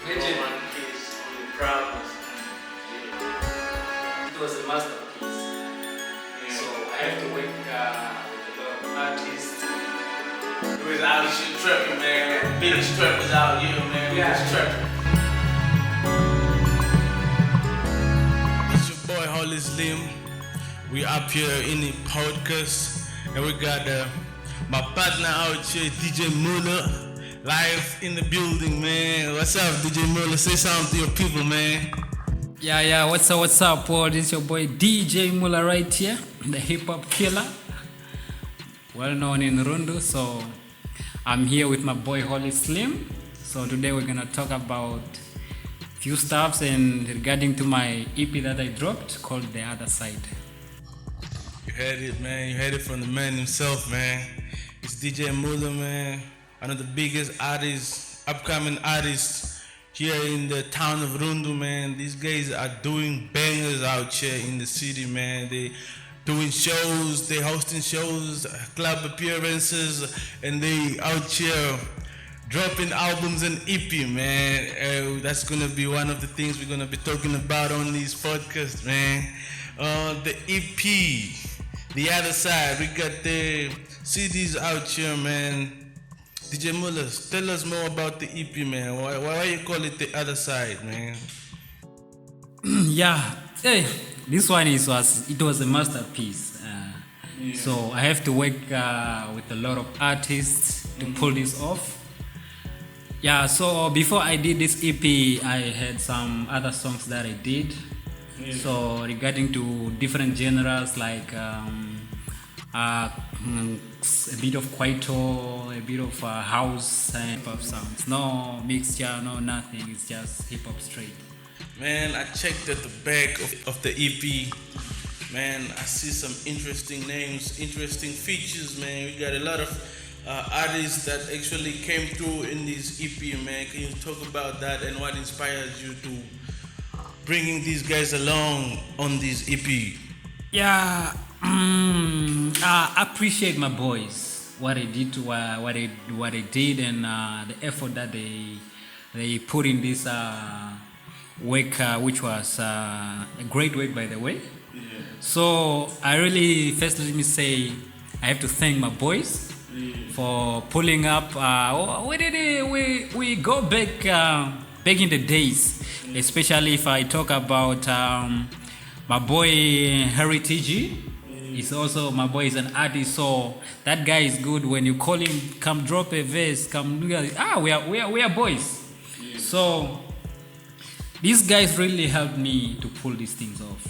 Legend. All my kids on the proudness. It was a masterpiece. So I have to work with a lot of artists. We're out of shit trapping, man. Biggest trappers out here, man. Yeah. Biggest trappers. It's your boy Holy Slim. We up here in the podcast, and we got my partner out here, DJ Muller, live in the building, man. What's up, DJ Muller? Say something to your people, man. Yeah, what's up, Paul? This is your boy DJ Muller right here, the hip-hop killer, well known in Rundu. So I'm here with my boy Holy Slim. So today we're gonna talk about few stuffs and regarding to my EP that I dropped called The Other Side. You heard it, man. You heard it from the man himself, man. It's DJ Muller, man. One of the biggest artists, upcoming artists here in the town of Rundu, man. These guys are doing bangers out here in the city, man. They doing shows, they hosting shows, club appearances, and they out here dropping albums and EP, man. That's gonna be one of the things we're gonna be talking about on these podcasts, man. The EP, The Other Side. We got the CDs out here, man. DJ Muller, tell us more about the EP, man. Why you call it The Other Side, man? Yeah, hey, this one it was a masterpiece. So I have to work with a lot of artists to pull this off. Yeah, so before I did this EP, I had some other songs that I did. Yeah. So regarding to different genres like a bit of kwaito, a bit of house and hip-hop sounds. No mixture, no nothing. It's just hip-hop straight. Man, I checked at the back of the EP. Man, I see some interesting names, interesting features, man. We got a lot of artists that actually came through in this EP, man. Can you talk about that and what inspired you to bringing these guys along on this EP? Yeah, I appreciate my boys, what they did, what they did, and the effort that they put in this work, which was a great work, by the way. Yeah. So I really, first let me say, I have to thank my boys for pulling up. We go back in the days, especially if I talk about my boy Heritage. He's also, my boy is an artist, so that guy is good. When you call him, come drop a verse, come do it. We are boys. Yeah. So these guys really helped me to pull these things off.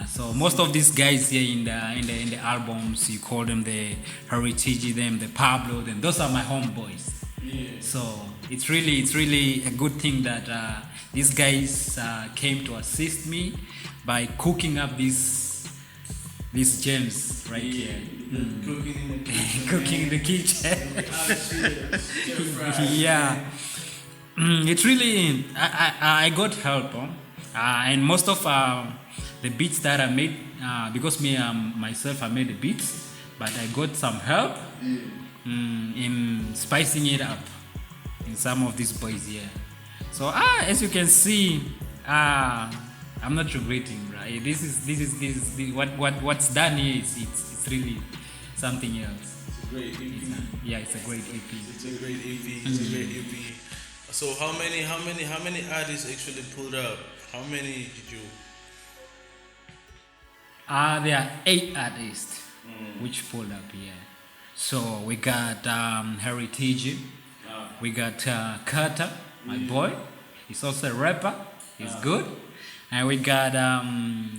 So most of these guys here in the albums, you call them the Heritage, them the Pablo, them those are my homeboys. Yeah. So it's really a good thing that these guys came to assist me by cooking up these gems right here. Cooking in the kitchen. Yeah. It's really I got help, and most of the beats that I made, because myself I made the beats, but I got some help in spicing it up in some of these boys here. So as you can see, I'm not regretting, right? This is what's done here is it's really something else. It's a great EP. It's a great EP. It's a great EP. It's a great EP. So how many artists actually pulled up? How many did you? There are 8 artists which pulled up here. So we got Heritage, we got Carter, my boy. He's also a rapper. He's good. And we got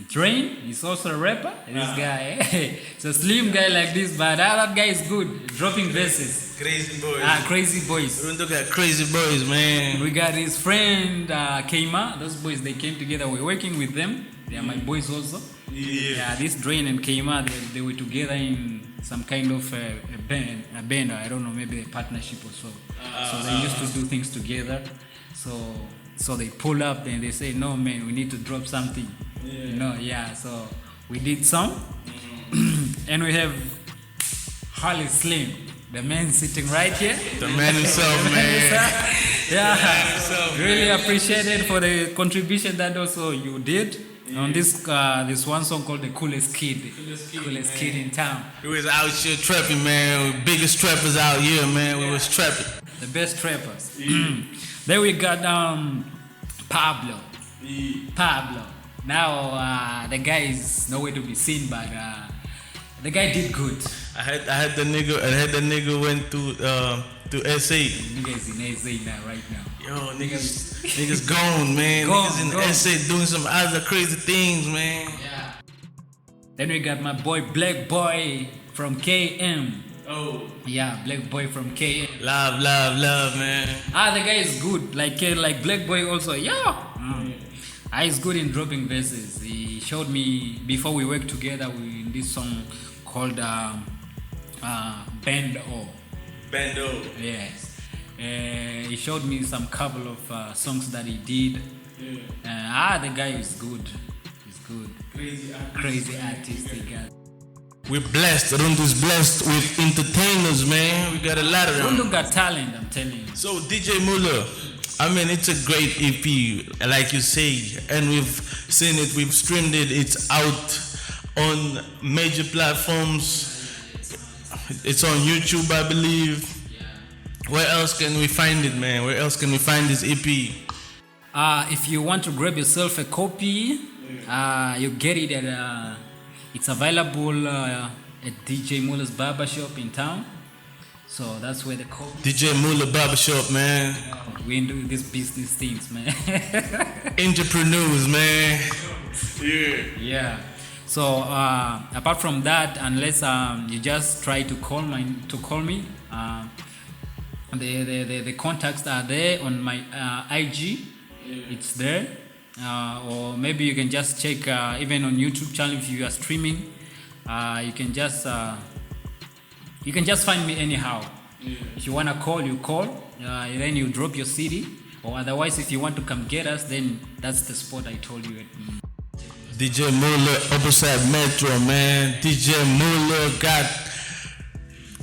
Drain. He's also a rapper. This guy, it's a slim guy like this, but that guy is good, dropping verses. Crazy boys. Crazy boys. We look at crazy boys, man. We got his friend Keima. Those boys, they came together. We're working with them. They are my boys also. Yeah, this Drain and Keima, they were together in some kind of a band. I don't know, maybe a partnership or so. So they used to do things together. So they pull up and they say, no man, we need to drop something. So we did some. And we have Holy Slim, the man sitting right here. The man himself, man. Yeah, So, really appreciate it for the contribution that also you did on this one song called "The Coolest Kid," coolest kid in town, we was out here trapping, man. We biggest trappers out here, man. We was trapping. the best trappers. Then we got Pablo. Pablo. Now the guy is nowhere to be seen, but the guy did good. I had the nigga went to SA. Nigga is in SA now, right now. Yo, niggas gone, man. Gone, Niggas in gone. SA doing some other crazy things, man. Yeah. Then we got my boy Black Boy from KM. Oh, Yeah, Black Boy from KM. love, man. The guy is good. Like Black Boy also. Yeah. He's good in dropping verses. He showed me before we worked together in this song called Band O. Bando. Yes. He showed me some couple of songs that he did. The guy is good. He's good. Crazy artist he got. We're blessed. Rundu's blessed with entertainers, man. We got a lot of them. Rundu got talent, I'm telling you. So DJ Muller, I mean, it's a great EP, like you say, and we've seen it, we've streamed it. It's out on major platforms. It's on YouTube, I believe. Where else can we find it, man? Where else can we find this EP? If you want to grab yourself a copy, you get it at. It's available at DJ Muller's Barbershop in town. So that's where the copy. DJ Muller Barbershop, man. We do these business things, man. Entrepreneurs, man. Yeah. So apart from that, unless you just try to call me, the contacts are there on my IG. It's there. Or maybe you can just check even on YouTube channel if you are streaming. You can just find me anyhow. If you wanna call, you call. Then you drop your CD. Or otherwise, if you want to come get us, then that's the spot I told you. DJ Muller, Upper Side Metro, man. DJ Muller got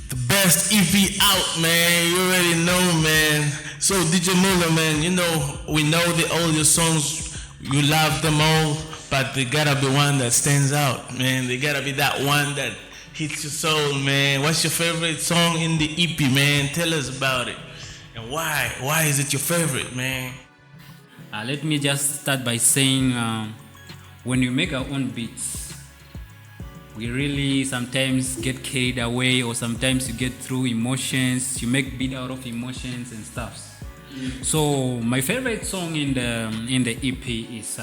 the best EP out, man. You already know, man. So DJ Muller, man, you know, we know all your songs. You love them all, but they gotta be one that stands out, man. They gotta be that one that hits your soul, man. What's your favorite song in the EP, man? Tell us about it. And why? Why is it your favorite, man? Let me just start by saying when you make our own beats, we really sometimes get carried away, or sometimes you get through emotions. You make beat out of emotions and stuff. So my favorite song in the EP is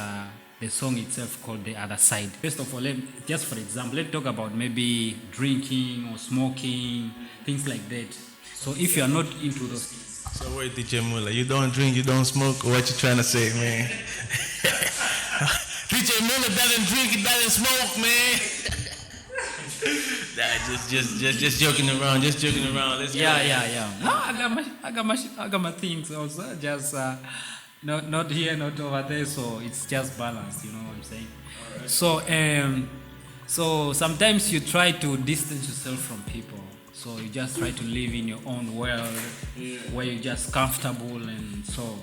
the song itself called "The Other Side." First of all, just for example, let's talk about maybe drinking or smoking, things like that. So if you are not into those things. So wait, DJ Muller, you don't drink, you don't smoke, or what you trying to say, man? DJ Muller doesn't drink, he doesn't smoke, man. Nah, just joking around, Let's go. Yeah. No, I got my things also. Just not here, not over there. So it's just balanced. You know what I'm saying? Right. So sometimes you try to distance yourself from people. So you just try to live in your own world where you're just comfortable, and so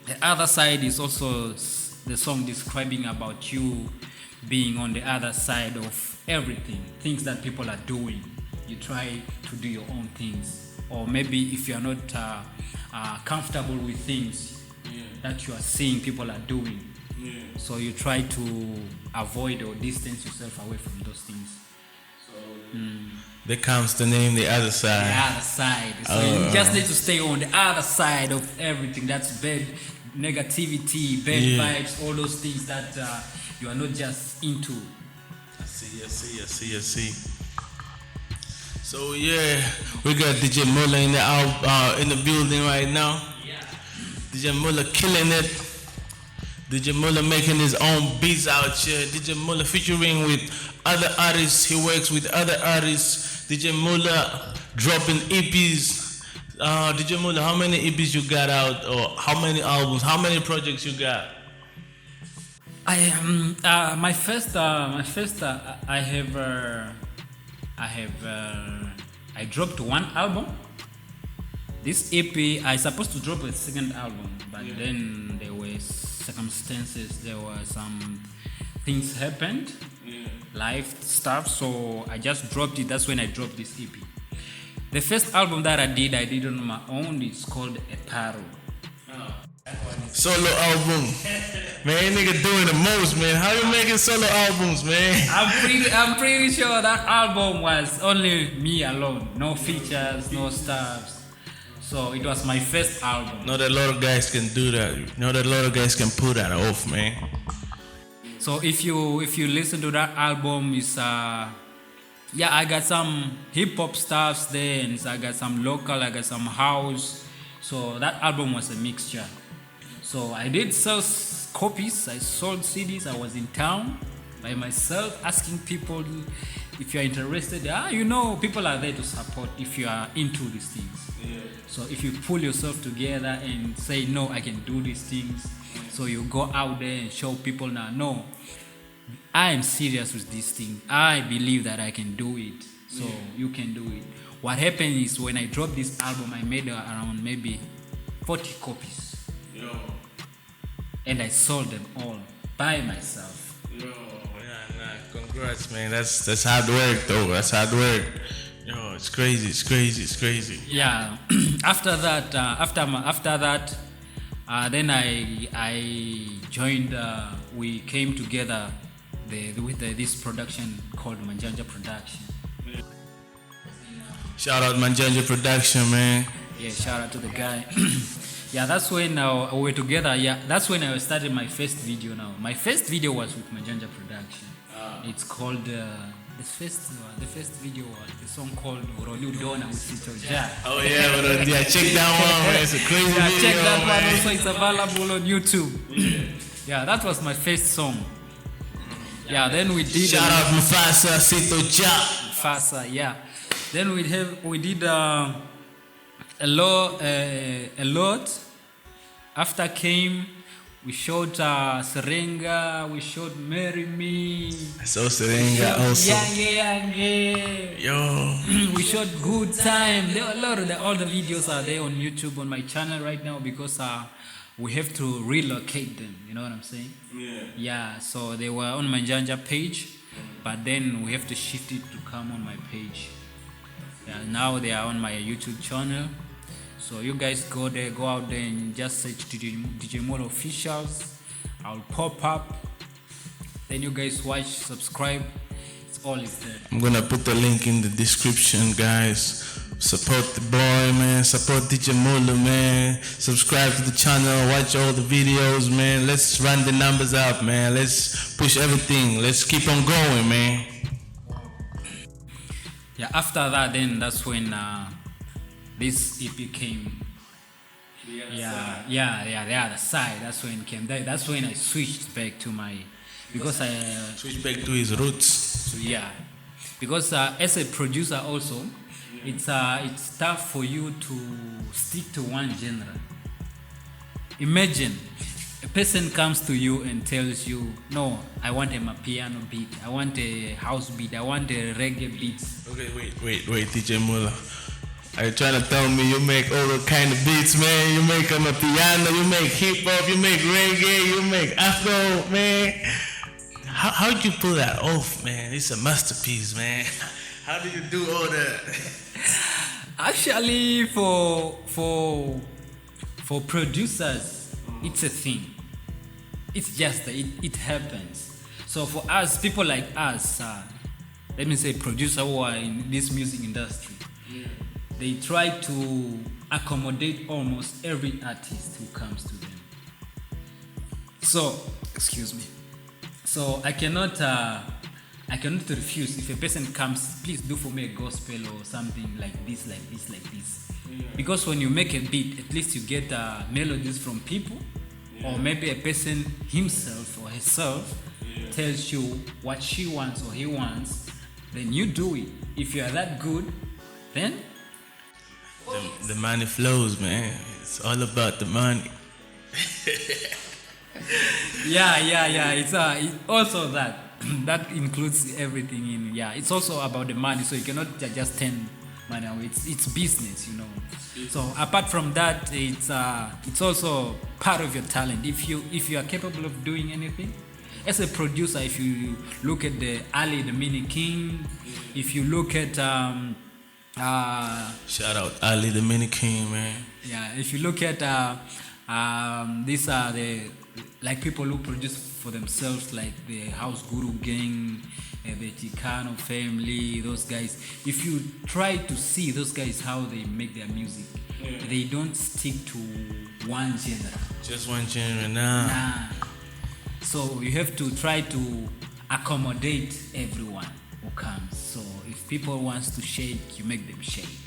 the other side is also the song describing about you being on the other side of everything, things that people are doing. You try to do your own things, or maybe if you are not comfortable with things that you are seeing people are doing, so you try to avoid or distance yourself away from those things. There comes the name, the other side. The other side. So you just need to stay on the other side of everything. That's bad negativity, bad vibes, all those things that you are not just into. I see. So we got DJ Muller in the building right now. DJ Muller killing it. DJ Muller making his own beats out here. DJ Muller featuring with other artists. He works with other artists. DJ Muller dropping EPs. DJ Muller, how many EPs you got out, or how many albums, how many projects you got? I am my first. I dropped one album. This EP, I supposed to drop a second album, but then there were circumstances, there were some things happened, life stuff, so I just dropped it. That's when I dropped this EP. The first album that I did on my own. It's called Eparo. Solo album. Man, nigga doing the most, man. How you making solo albums, man? I'm pretty sure that album was only me alone. No features, no stuffs. So it was my first album. Not a lot of guys can do that. Not a lot of guys can pull that off, man. So if you listen to that album, it's I got some hip hop stuffs there, and I got some local, I got some house. So that album was a mixture. So I did sell copies, I sold CDs, I was in town by myself asking people if you're interested. People are there to support if you are into these things. Yeah. So if you pull yourself together and say, no, I can do these things. So you go out there and show people now, no, I am serious with this thing. I believe that I can do it. So you can do it. What happened is when I dropped this album, I made around maybe 40 copies. And I sold them all by myself. Congrats, man. That's hard work, though. That's hard work. It's crazy. Yeah. After that, then I joined. We came together with this production called Manjanja Production. Shout out Manjanja Production, man. Yeah, shout out to the guy. Yeah, that's when we were together. Yeah, that's when I started my first video. Now, my first video was with Manjanja Production. It's called the first video was the song called Rolu Dona with Sito Ja. Oh yeah, check that one, man. It's a crazy video. Check that one. Man. Also, it's available on YouTube. Yeah, that was my first song. Yeah, then we did. Shout out Mufasa Sito Ja. Mufasa, yeah. Then we did a lot. After came, we showed Serenga, we showed Marry Me. I saw Serenga also. Yeah. Yo. We showed Good Time. There are a lot of all the videos are there on YouTube on my channel right now because we have to relocate them. You know what I'm saying? Yeah. So they were on my Manjanja page, but then we have to shift it to come on my page. Yeah. Now they are on my YouTube channel. So you guys go out there and just search DJ Muller officials. I'll pop up. Then you guys watch, subscribe. It's all is there. I'm gonna put the link in the description, guys. Support the boy, man. Support DJ Muller, man. Subscribe to the channel. Watch all the videos, man. Let's run the numbers up, man. Let's push everything. Let's keep on going, man. Yeah. After that, then that's when. This EP came. The other side. That's when it came. That's when I switched back to because I switched back to his roots. So yeah, because as a producer also, it's tough for you to stick to one genre. Imagine a person comes to you and tells you, "No, I want a piano beat. I want a house beat. I want a reggae beat." Okay, wait, DJ Muller. Are you trying to tell me you make all the kind of beats, man? You make them a piano, you make hip hop, you make reggae, you make Afro, man. How'd you pull that off, man? It's a masterpiece, man. How do you do all that? Actually, for producers, it's a thing. It's just that it happens. So for us, people like us, let me say producers who are in this music industry, they try to accommodate almost every artist who comes to them. So, excuse me. So I cannot refuse if a person comes, please do for me a gospel or something like this. Because when you make a beat, at least you get melodies from people, or maybe a person himself or herself tells you what she wants or he wants, then you do it. If you are that good, then the money flows, man. It's all about the money. Yeah. It's also that includes everything in. Yeah, it's also about the money. So you cannot just turn But now it's business, you know. So apart from that, it's also part of your talent. If you are capable of doing anything, as a producer, if you look at the Mini King, if you look at Shout out Ali the Mini King, man. yeah, if you look at these are the like people who produce for themselves, like the House Guru Gang, the Chicano family, those guys. If you try to see those guys how they make their music, they don't stick to one genre. Just one genre, nah. So you have to try to accommodate everyone who comes. So if people wants to shake, you make them shake.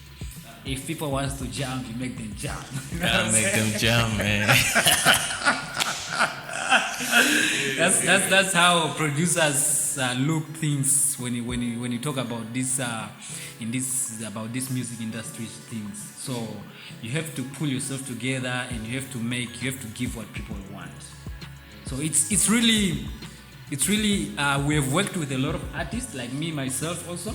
If people wants to jump, you make them jump. Gotta make them jump, man. That's how producers look things when you talk about this about this music industry things. So you have to pull yourself together and you have to give what people want. So it's really we have worked with a lot of artists like me myself also.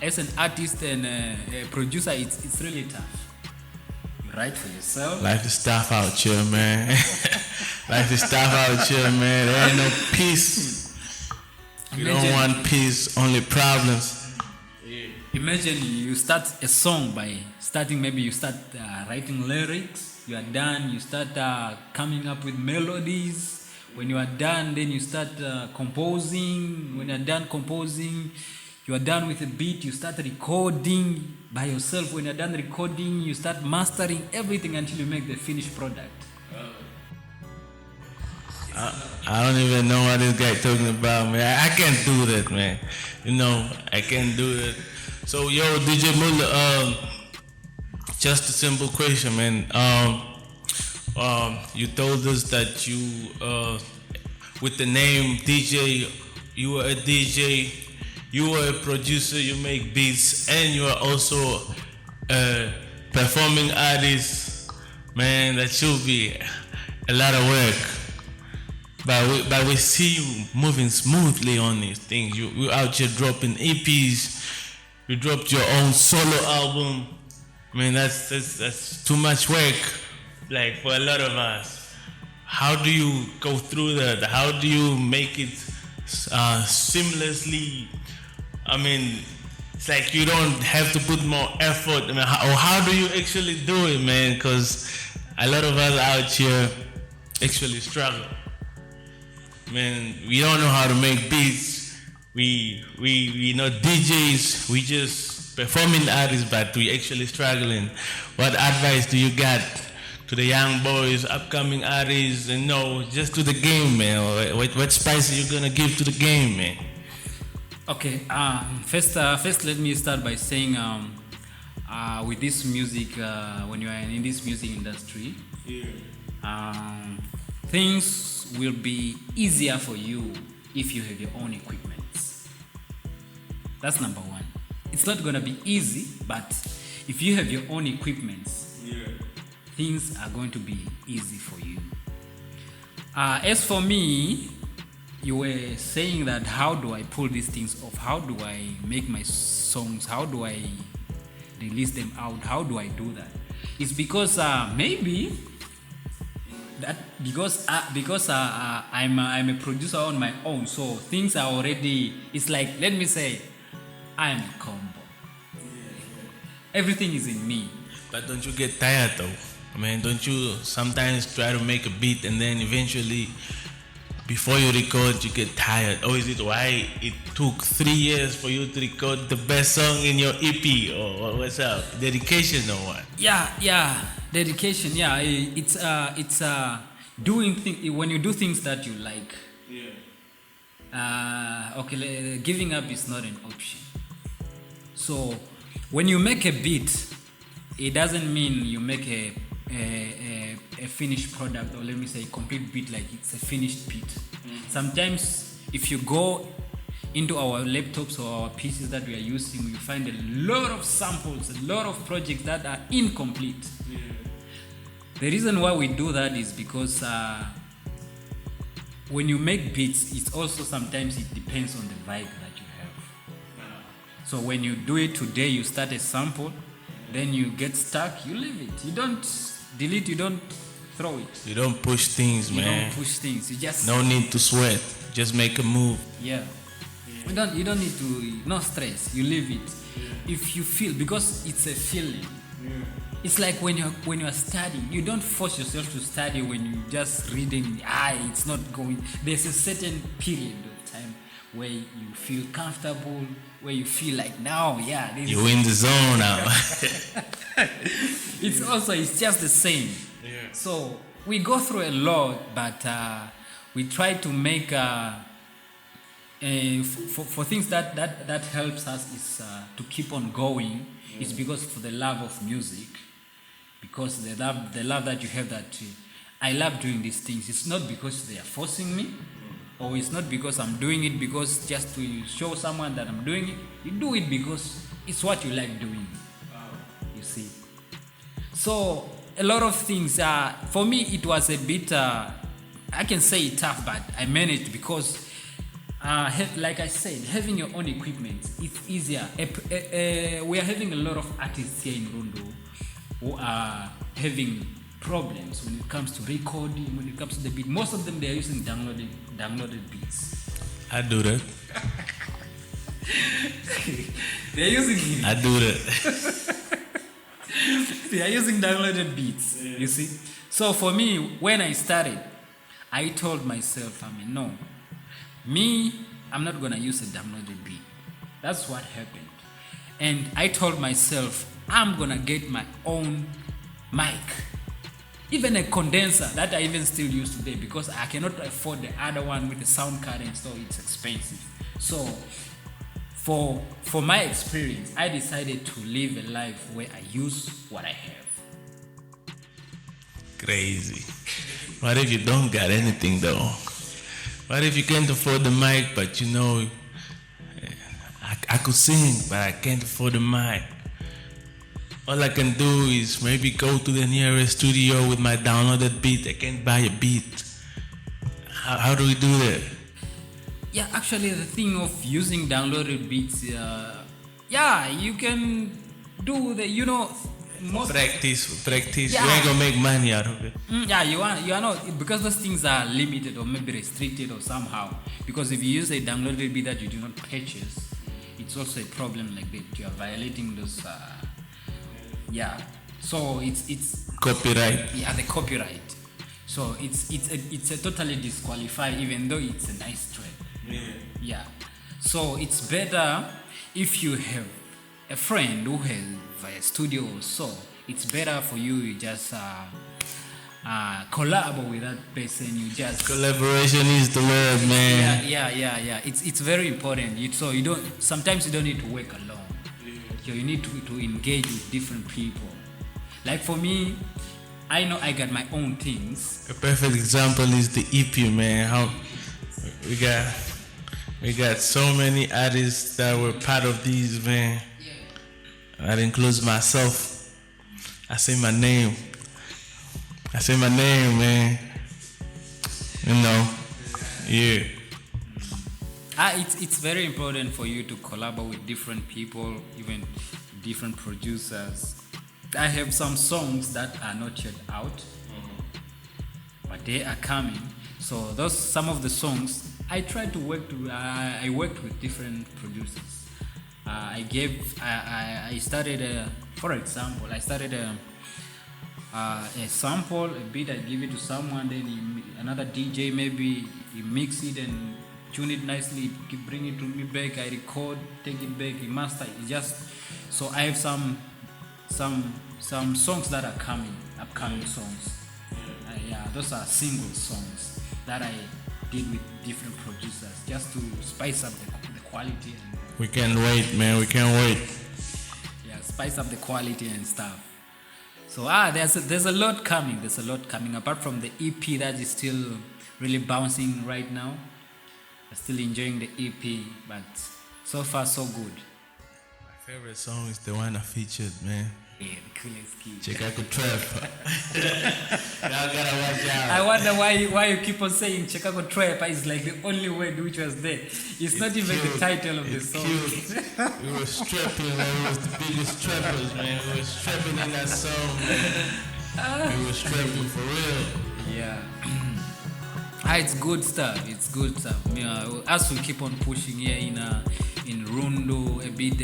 As an artist and a producer, it's really tough. You write for yourself. Life is tough out here, man. Life is tough out here, man. There ain't no peace. You don't want peace, only problems. Imagine you start a song by starting, maybe you start writing lyrics. You are done, you start coming up with melodies. When you are done, then you start composing. When you are done composing, you are done with a beat, you start recording by yourself. When you are done recording, you start mastering everything until you make the finished product. I don't even know what this guy talking about, man. I can't do that, man. You know, I can't do that. So, yo, DJ Muller, just a simple question, man. You told us that you, with the name DJ, you were a DJ, you were a producer, you make beats, and you are also a performing artist. Man, that should be a lot of work. But we see you moving smoothly on these things. You out here dropping EPs. You dropped your own solo album. I mean, that's too much work, like for a lot of us. How do you go through that? How do you make it seamlessly? I mean, it's like you don't have to put more effort. I mean, how do you actually do it, man? Because a lot of us out here actually struggle. Man, we don't know how to make beats. We not DJs. We just performing artists, but we actually struggling. What advice do you got to the young boys, upcoming artists, and just to the game, man? What spice are you gonna give to the game, man? Okay. First, let me start by saying, with this music, when you are in this music industry, things will be easier for you if you have your own equipment. That's number one. It's not gonna be easy, but if you have your own equipment, things are going to be easy for you. As for me, you were saying that how do I pull these things off? How do I make my songs? How do I release them out? How do I do that? It's because maybe that because I'm a producer on my own, so things are already. It's like, let me say, I'm a combo. Everything is in me. But don't you get tired though? I mean, don't you sometimes try to make a beat and then eventually, before you record, you get tired? Or is it why it took 3 years for you to record the best song in your EP? Or what's up? Dedication or what? Yeah, dedication. Yeah, it's doing things when you do things that you like. Okay, giving up is not an option. So when you make a beat, it doesn't mean you make a finished product, or let me say a complete beat, like it's a finished beat. Sometimes if you go into our laptops or our PCs that we are using, you find a lot of samples, a lot of projects that are incomplete. The reason why we do that is because when you make beats, it's also sometimes it depends on the vibe that you have. So when you do it today, you start a sample, then you get stuck, you leave it. You don't delete, you don't throw it. You don't push things, You man. don't push things. You just No need to sweat. Just make a move. yeah. You don't need to no stress. You leave it. If you feel because it's a feeling. It's like when you're studying, you don't force yourself to study when you just reading. It's not going. There's a certain period of time where you feel comfortable, where you feel like now, this You in the zone now. it's just the same. Yeah. So we go through a lot, but we try to make for things that helps us is to keep on going. It's because for the love of music, because the love that you have that I love doing these things. It's not because they are forcing me, or it's not because I'm doing it because just to show someone that I'm doing it. You do it because it's what you like doing. You see. So a lot of things. For me, it was a bit. I can say tough, but I managed because. Like I said, having your own equipment, it's easier. We are having a lot of artists here in Rundo who are having problems when it comes to recording, when it comes to the beat. Most of them, they are using downloaded beats. I do that. They are using I do that. they are using downloaded beats. You see. So for me, when I started, I told myself, no. I'm not gonna use a downloaded beat. That's what happened. And I told myself, I'm gonna get my own mic. Even a condenser that I even still use today because I cannot afford the other one with the sound card and so it's expensive. So for my experience, I decided to live a life where I use what I have. Crazy. What if you don't got anything though? What if you can't afford the mic, but I could sing, but I can't afford the mic. All I can do is maybe go to the nearest studio with my downloaded beat. I can't buy a beat. How do we do that? Yeah, actually the thing of using downloaded beats, you can do Practice. Yeah. You ain't gonna make money out of it. You are not, because those things are limited or maybe restricted or somehow. Because if you use a downloaded beat that you do not purchase, it's also a problem like that. You are violating those. So it's Copyright. Yeah, the copyright. So it's a totally disqualified, even though it's a nice track. Yeah. So it's better if you have a friend who has a studio or so. It's better for you just collab with that person. You just Collaboration is the word, man. Yeah. It's very important. Sometimes you don't need to work alone. You need to engage with different people. Like for me, I know I got my own things. A perfect example is the EP, man. How we got so many artists that were part of these, man. That includes myself. I say my name, man. Yeah. It's very important for you to collaborate with different people, even different producers. I have some songs that are not yet out, but they are coming. So some of the songs I tried to work to. I worked with different producers. I started for example, I started a sample, a beat. I give it to someone, then another DJ maybe he mix it and tune it nicely, bring it to me back. I record, take it back, he master it. So I have some songs that are upcoming songs. Those are single songs that I did with different producers just to spice up the quality. We can't wait, man. We can't wait. Yeah, spice up the quality and stuff. So there's a lot coming. There's a lot coming. Apart from the EP that is still really bouncing right now. I'm still enjoying the EP, but so far so good. My favorite song is the one I featured, man. Yeah, the coolest kid. Chicago Trap. Y'all gotta watch out. I wonder why you keep on saying Chicago Trap is like the only word which was there. It's not even cute. the title of the It's song. cute. We were strapping, man. We was the biggest trappers, man. We were strapping in that song, man. We were strapping for real. Yeah. It's good stuff. It's good stuff. As we keep on pushing here in Rundo, a bit.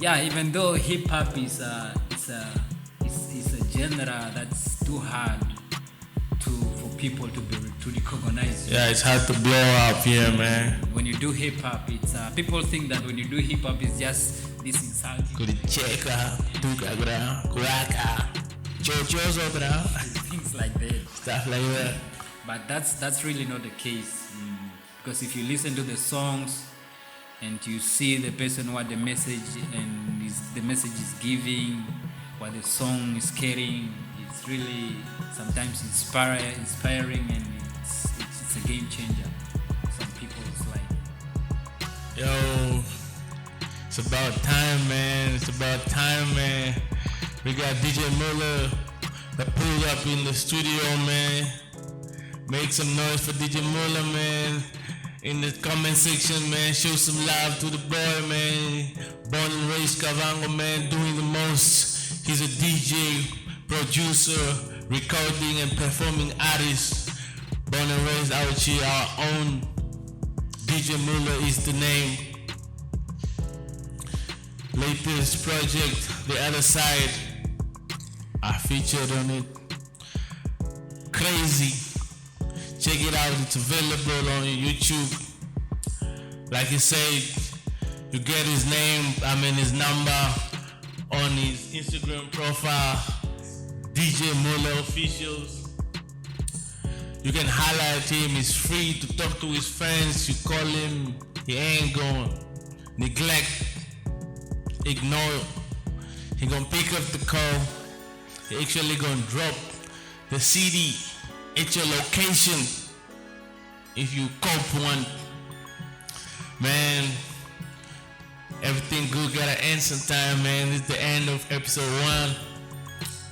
Even though hip hop is it's a genre that's too hard for people to recognize. Yeah, it's hard to blow up here, man. When you do hip hop, it's people think that when you do hip hop, it's just this insulting Kulicheka, tukagra, kuraka, chochozo, bro. things like that. Stuff like that. But that's really not the case, because if you listen to the songs and you see the person what the message is giving, what the song is carrying, it's really sometimes inspiring, and it's a game changer. Some people's life. Yo, it's about time, man. It's about time, man. We got DJ Muller that pulled up in the studio, man. Make some noise for DJ Muller, man. In the comment section, man, show some love to the boy, man. Born and raised Kavango, man, doing the most. He's a DJ, producer, recording and performing artist. Born and raised out here, our own. DJ Muller is the name. Latest project, The Other Side. I featured on it. Crazy. Check it out, it's available on YouTube. Like he said, you get his name, his number on his Instagram profile, DJ Muller Officials. You can highlight him, he's free to talk to his friends. You call him, he ain't gonna neglect, ignore. He gonna pick up the call. He actually gonna drop the CD at your location if you cop one. Man, everything good gotta end sometime, man. It's the end of episode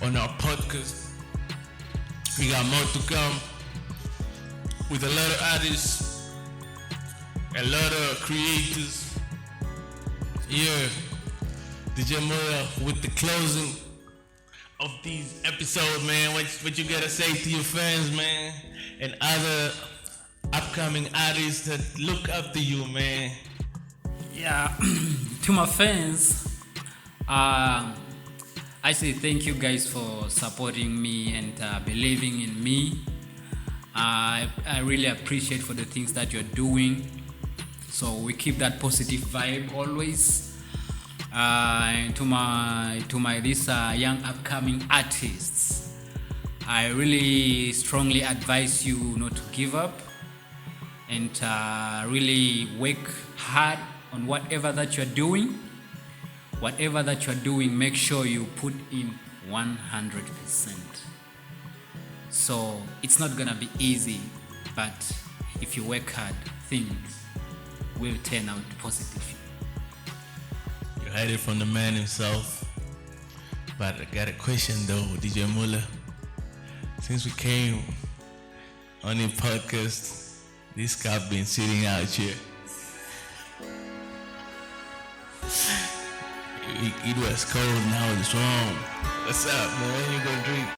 1 on our podcast. We got more to come with a lot of artists, a lot of creators. Yeah, DJ Muller with the closing of these episodes, man. What you gotta say to your fans, man, and other upcoming artists that look up to you, man? Yeah, to my fans, I say thank you guys for supporting me and believing in me. I really appreciate for the things that you're doing. So we keep that positive vibe always. And to my these young upcoming artists, I really strongly advise you not to give up, and really work hard on whatever that you're doing. Whatever that you're doing, make sure you put in 100%. So it's not gonna be easy, but if you work hard, things will turn out positively. You heard it from the man himself. But I got a question though, DJ Muller. Since we came on the podcast, this guy been sitting out here. It was cold, now it's warm. What's up, man? When you gonna drink?